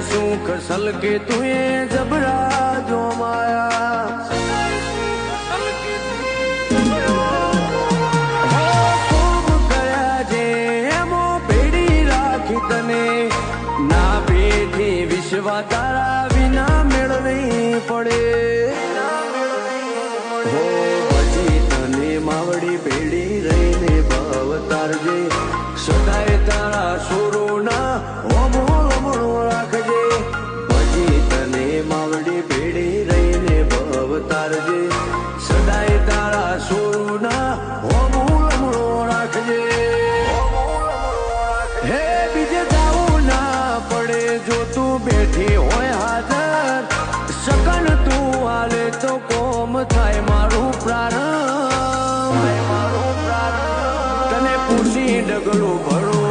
સુખ સલકે તુએ જબરા જો માયા ખૂબ કર્યા જે એમો ભેડી રાખી તને ના બેઠી વિશ્વા તારા વિના મેળવી પડે પછી તને માવડી ભેડી રહીને ભાવ તારજે સદાય તારા સોરોના હોમો લમણો રાખજે પછી તને માવડી ભેડી રહીને ભાવ તારજે સદાય તારા સોરોના હોમો લમણો રાખજે હે બીજે જાવું ના પડે જો તું બેઠી હોય હાજર સકન તું હાલે તો કોમ થાય મારું પ્રાણ તને પૂછી ડગલું ભરું